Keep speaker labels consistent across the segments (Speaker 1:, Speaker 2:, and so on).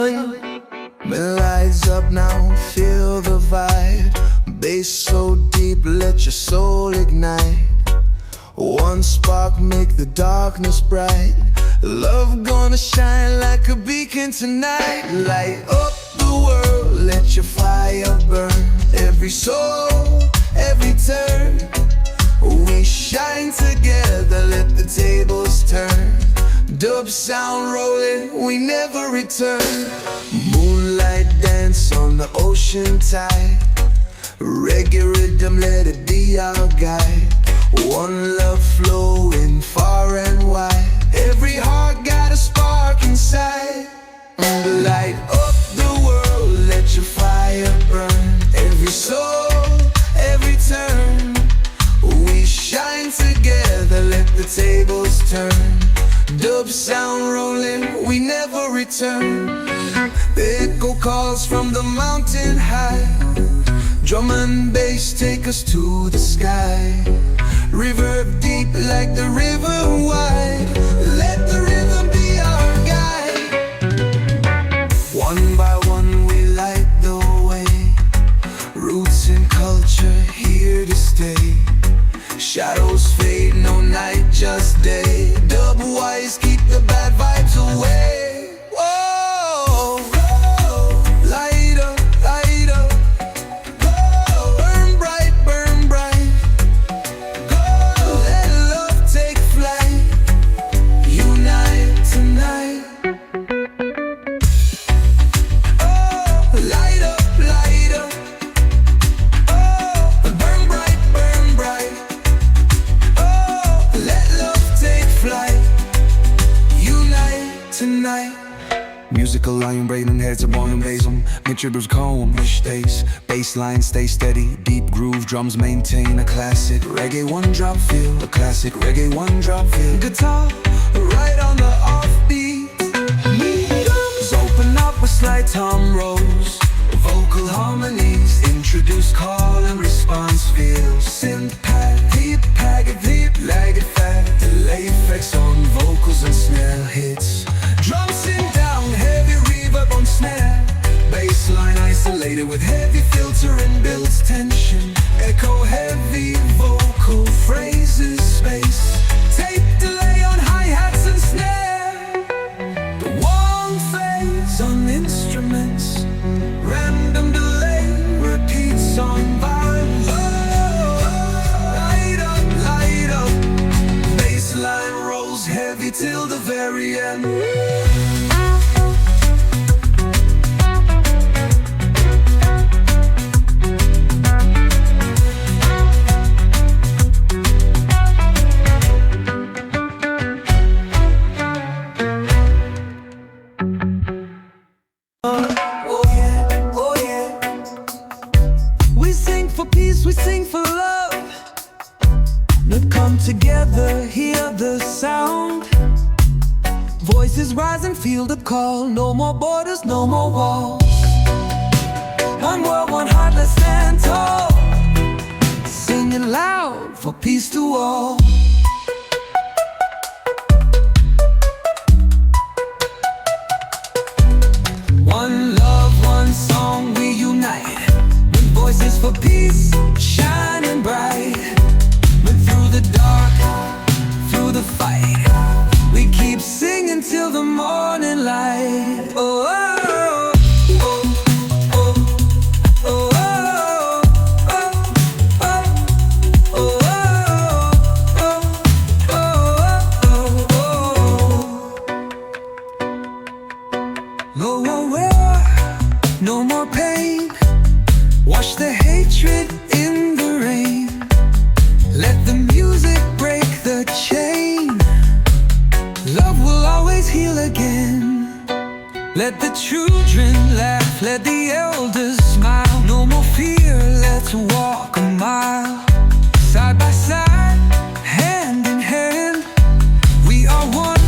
Speaker 1: Rise up now, feel the vibe. Bass so deep, let your soul ignite. One spark, make the darkness bright. Love gonna shine like a beacon tonight. Light up the world, let your fire burn. Every soul, every turn. We shine together, let the tables turn. Dub sound rolling, we never return. Moonlight dance on the ocean tide. Reggae rhythm, let it be our guide. One love flowing far and wide. Every heart got a spark inside. Light up the world, let your fire burn. Every soul, every turn. We shine together, let the tables turn. Dub sound rolling, we never return. The echo calls from the mountain high. Drum and bass take us to the sky. Reverb deep like the river wide. Let the rhythm be our guide. One by one we light the way. Roots and culture here to stay. Shadows fade, no night, just day. Dub wise, keep the bad vibes away. Whoa, light up, light up. Burn bright, burn bright. Let love take flight. Unite tonight. Light up, light up. Burn bright, burn bright. Let love take flight. Unite tonight. Musical lion braiding heads upon and bass 'em. Make tribbles comb, wish days. Bassline stay steady, deep groove drums maintain a classic. Reggae one drop feel, a classic reggae one drop feel. Guitar right on the offbeat. Drums open up with slight tom rolls. Vocal harmonies introduce call and response feels. Synth pad, deep packet, deep lag it fat. Delay effects on vocals and snare hits. Drums sing down, heavy reverb on snare. Bassline isolated with heavy filter and builds tension. Echo heavy vocal phrases space. Tape delay on hi-hats and snare. The one phase on instruments. Random delay repeats on vibe. Light up, light up. Bassline rolls heavy till the very end. We sing for love. Now come together, hear the sound. Voices rise and feel the call. No more borders, no more walls. One world, one heart, let's stand tall. Singing loud for peace to all. One love, one song, we unite. Voices for peace, shining bright. But through the dark, through the fight, we keep singing till the morning light. Oh, oh, oh, oh, oh, oh, oh. No more pain. Wash the hatred in the rain. Let the music break the chain. Love will always heal again. Let the children laugh, let the elders smile. No more fear, let's walk a mile. Side by side, hand in hand. We are one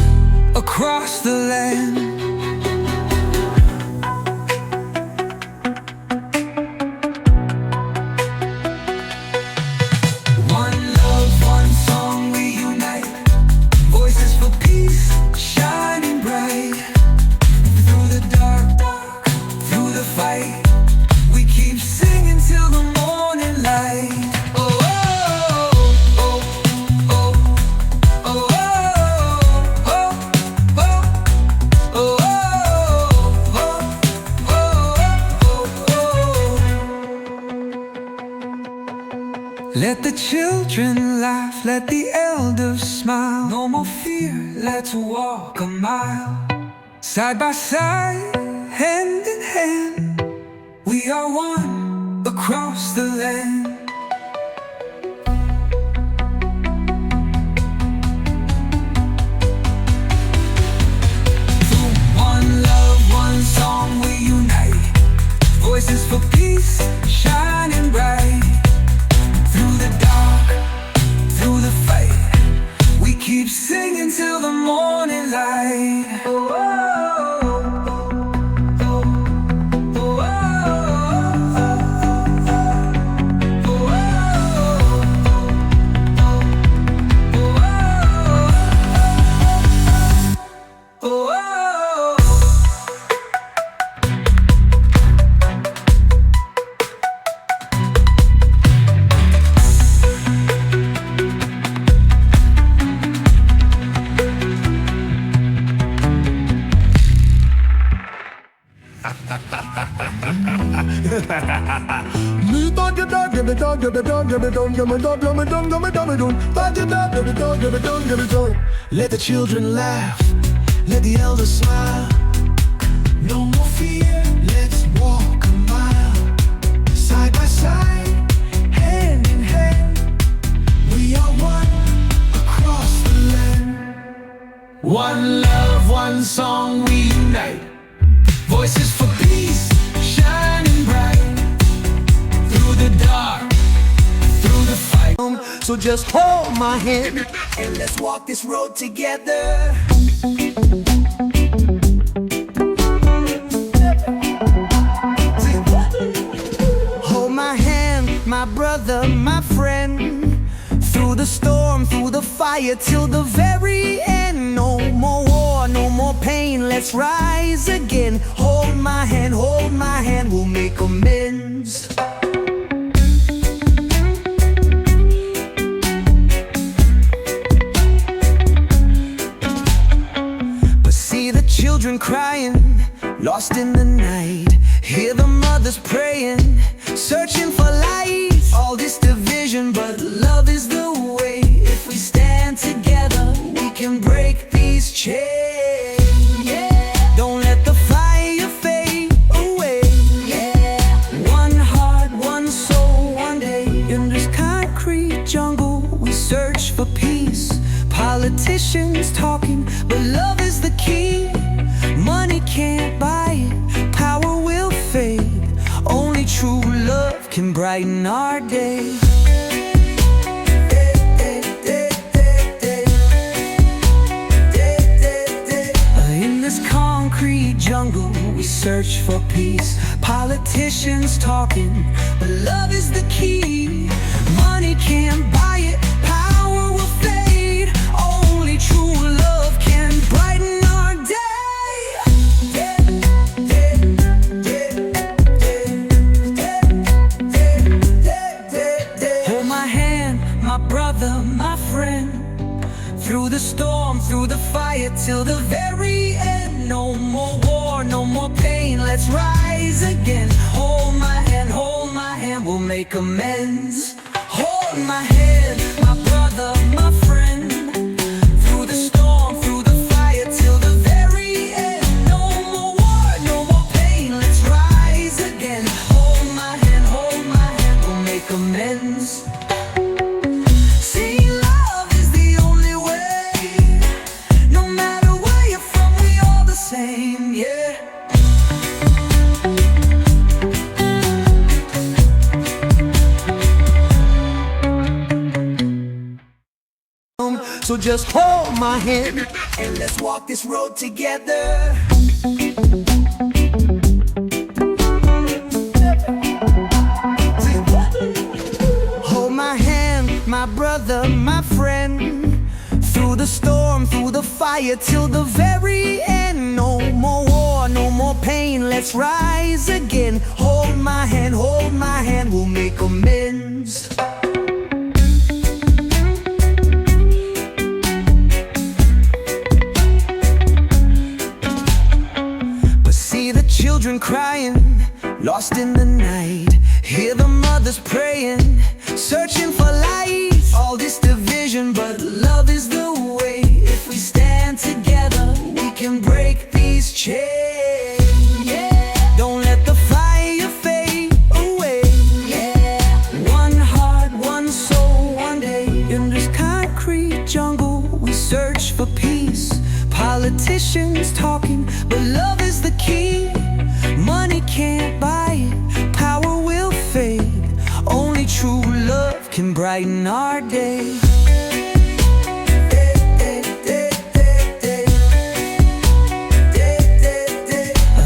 Speaker 1: across the land. Shining bright through the dark. Let the children laugh, let the elders smile. No more fear, let's walk a mile. Side by side, hand in hand, we are one across the land. Through one love, one song we unite. Voices for peace, shining bright. Through the dark, through the fight, we keep singing till the morning light. Let the children laugh, let the elders smile. No more fear, let's walk a mile. Side by side, hand in hand, we are one across the land. One love, one song we unite. Voices for peace, shining bright. Through the dark, through the fight. So just hold my hand and let's walk this road together. Hold my hand, my brother, my friend. Through the storm, through the fire, till the very end. No more war, no more pain, let's rise again. Hold my hand, we'll make amends. But see the children crying, lost in the night. Hear the mothers praying, searching for light. All this division, but love is the way. If we stand together, we can break these chains. Yeah. Don't let the fire fade away. Yeah. One heart, one soul, one day. In this concrete jungle, we search for peace. Politicians talking, but love is the key. Money can't buy it, power will fade. Only true love can brighten our day. In this concrete jungle, we search for peace. Politicians talking, but love is the key. Money can't buy it, power will fade. Only true love can brighten our day. Hold my hand, my brother, my friend. Through the storm, through the fire, till the very end. No more war, no more pain, let's rise again. Hold my hand, we'll make amends. Hold my hand, my brother, my friend. Through the storm, through the fire, till the very end. No more war, no more pain, let's rise again. Hold my hand, we'll make amends. See, love is the only way. No matter where you're from, we all the same, yeah. So just hold my hand and let's walk this road together. Hold my hand, my brother, my friend. Through the storm, through the fire, till the very end. No more war, no more pain, let's rise again. Hold my hand, we'll make amends. Children crying, lost in the night. Hear the mothers praying, searching for light. All this division, but love is the way. If we stand together, we can break these chains. Yeah. Don't let the fire fade away. Yeah. One heart, one soul, one day. In this concrete jungle, we search for peace. Politicians talking, but love is the key. Money can't buy it, power will fade. Only true love can brighten our day.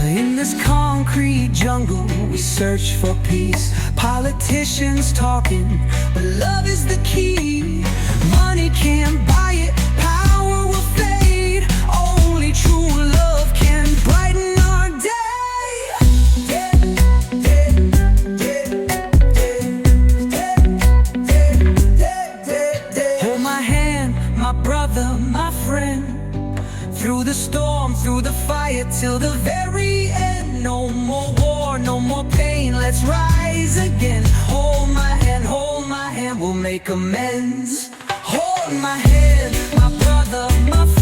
Speaker 1: In this concrete jungle, we search for peace. Politicians talking, but love is the key. Money can't buy it, power will fade. Only true love can brighten our day. Hold my hand, my brother, my friend. Through the storm, through the fire, till the very end. No more war, no more pain, let's rise again. Hold my hand, we'll make amends. Hold my hand, my brother, my friend.